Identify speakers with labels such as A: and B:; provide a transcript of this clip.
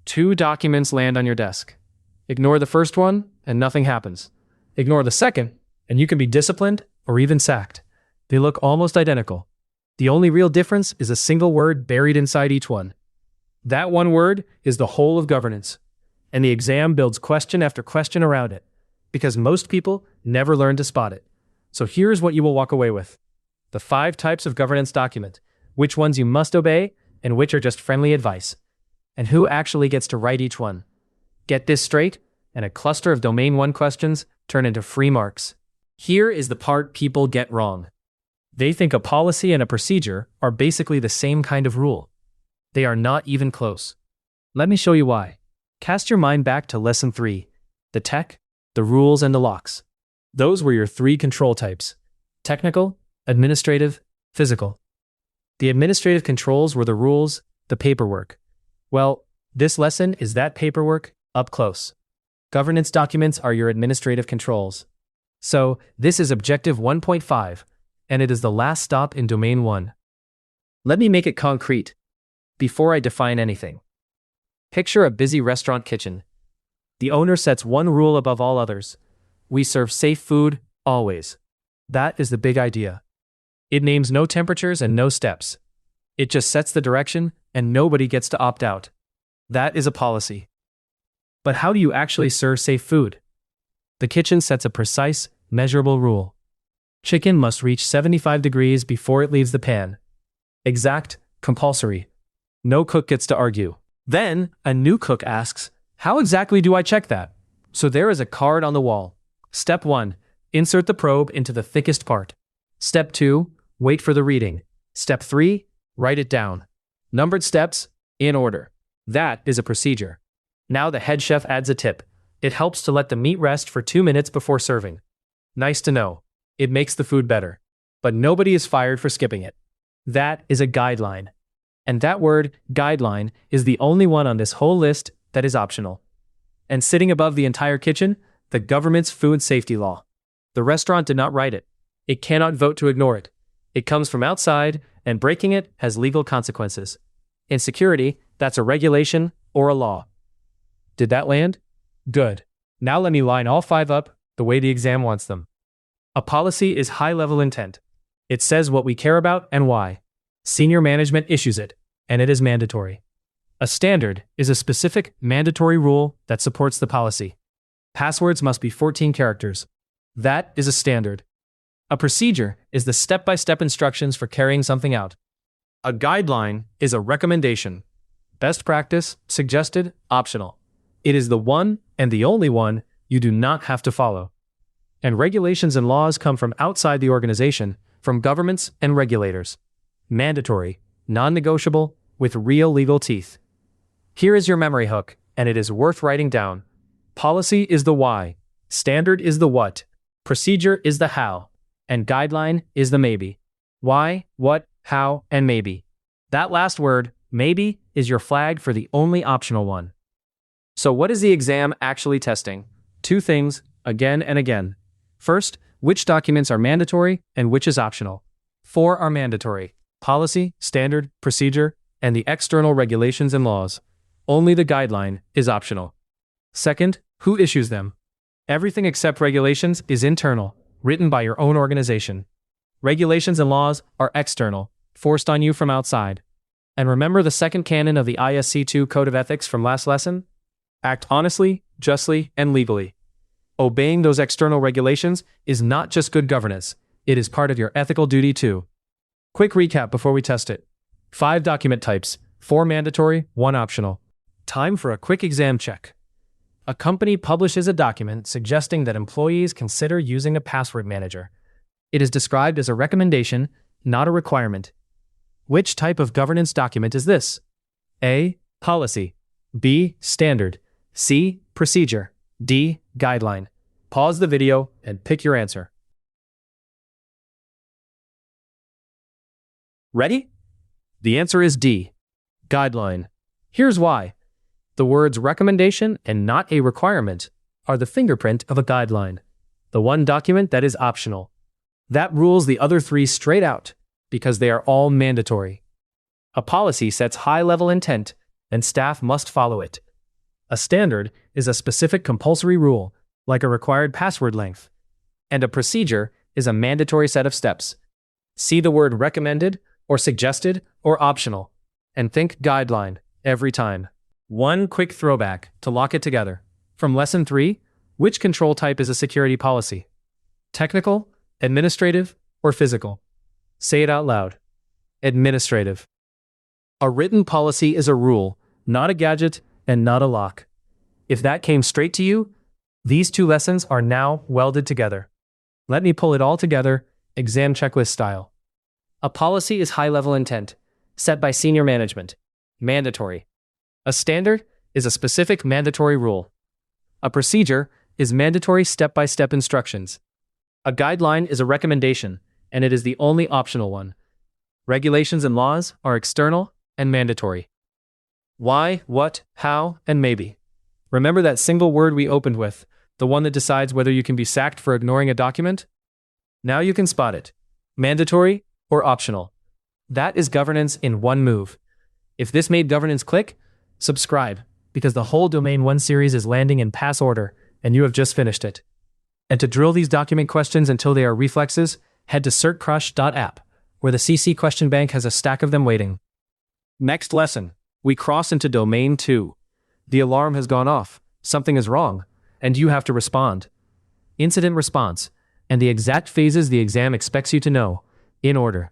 A: Two documents land on your desk. Ignore the first one, and nothing happens. Ignore the second, and you can be disciplined or even sacked. They look almost identical. The only real difference is a single word buried inside each one. That one word is the whole of governance, and the exam builds question after question around it, because most people never learn to spot it. So here's what you will walk away with. The 5 types of governance document, which ones you must obey, and which are just friendly advice, and who actually gets to write each one. Get this straight, and a cluster of Domain 1 questions turn into free marks. Here is the part people get wrong. They think a policy and a procedure are basically the same kind of rule. They are not even close. Let me show you why. Cast your mind back to Lesson 3, the tech, the rules, and the locks. Those were your 3 control types: technical, administrative, physical. The administrative controls were the rules, the paperwork. Well, this lesson is that paperwork up close. Governance documents are your administrative controls. So, this is Objective 1.5, and it is the last stop in Domain 1. Let me make it concrete before I define anything. Picture a busy restaurant kitchen. The owner sets one rule above all others. We serve safe food, always. That is the big idea. It names no temperatures and no steps. It just sets the direction, and nobody gets to opt out. That is a policy. But how do you actually serve safe food? The kitchen sets a precise, measurable rule. Chicken must reach 75 degrees before it leaves the pan. Exact, compulsory. No cook gets to argue. Then, a new cook asks, how exactly do I check that? So there is a card on the wall. Step 1, insert the probe into the thickest part. Step 2, wait for the reading. Step 3, write it down. Numbered steps, in order. That is a procedure. Now the head chef adds a tip. It helps to let the meat rest for 2 minutes before serving. Nice to know. It makes the food better. But nobody is fired for skipping it. That is a guideline. And that word, guideline, is the only one on this whole list that is optional. And sitting above the entire kitchen, the government's food safety law. The restaurant did not write it. It cannot vote to ignore it. It comes from outside, and breaking it has legal consequences. In security, that's a regulation or a law. Did that land? Good. Now let me line all 5 up the way the exam wants them. A policy is high-level intent. It says what we care about and why. Senior management issues it, and it is mandatory. A standard is a specific, mandatory rule that supports the policy. Passwords must be 14 characters. That is a standard. A procedure is the step-by-step instructions for carrying something out. A guideline is a recommendation. Best practice, suggested, optional. It is the one and the only one you do not have to follow. And regulations and laws come from outside the organization, from governments and regulators. Mandatory, non-negotiable, with real legal teeth. Here is your memory hook, and it is worth writing down. Policy is the why, standard is the what, procedure is the how, and guideline is the maybe. Why, what, how, and maybe. That last word, maybe, is your flag for the only optional one. So what is the exam actually testing? 2 things, again and again. First, which documents are mandatory and which is optional. 4 are mandatory: policy, standard, procedure, and the external regulations and laws. Only the guideline is optional. Second, who issues them? Everything except regulations is internal, written by your own organization. Regulations and laws are external, forced on you from outside. And remember the second canon of the ISC2 Code of Ethics from last lesson? Act honestly, justly, and legally. Obeying those external regulations is not just good governance, it is part of your ethical duty too. Quick recap before we test it. 5 document types, 4 mandatory, 1 optional. Time for a quick exam check. A company publishes a document suggesting that employees consider using a password manager. It is described as a recommendation, not a requirement. Which type of governance document is this? A. Policy. B. Standard. C. Procedure. D. Guideline. Pause the video and pick your answer. Ready? The answer is D. Guideline. Here's why. The words recommendation and not a requirement are the fingerprint of a guideline, the one document that is optional. That rules the other 3 straight out because they are all mandatory. A policy sets high-level intent, and staff must follow it. A standard is a specific compulsory rule, like a required password length. And a procedure is a mandatory set of steps. See the word recommended, or suggested, or optional, and think guideline every time. One quick throwback to lock it together. From Lesson 3, which control type is a security policy? Technical, administrative, or physical? Say it out loud. Administrative. A written policy is a rule, not a gadget and not a lock. If that came straight to you, these two lessons are now welded together. Let me pull it all together, exam checklist style. A policy is high-level intent, set by senior management. Mandatory. A standard is a specific mandatory rule. A procedure is mandatory step-by-step instructions. A guideline is a recommendation, and it is the only optional one. Regulations and laws are external and mandatory. Why, what, how, and maybe. Remember that single word we opened with, the one that decides whether you can be sacked for ignoring a document? Now you can spot it. Mandatory or optional. That is governance in one move. If this made governance click, subscribe, because the whole Domain 1 series is landing in pass order, and you have just finished it. And to drill these document questions until they are reflexes, head to certcrush.app, where the CC question bank has a stack of them waiting. Next lesson, we cross into Domain 2. The alarm has gone off, something is wrong, and you have to respond. Incident response, and the exact phases the exam expects you to know, in order.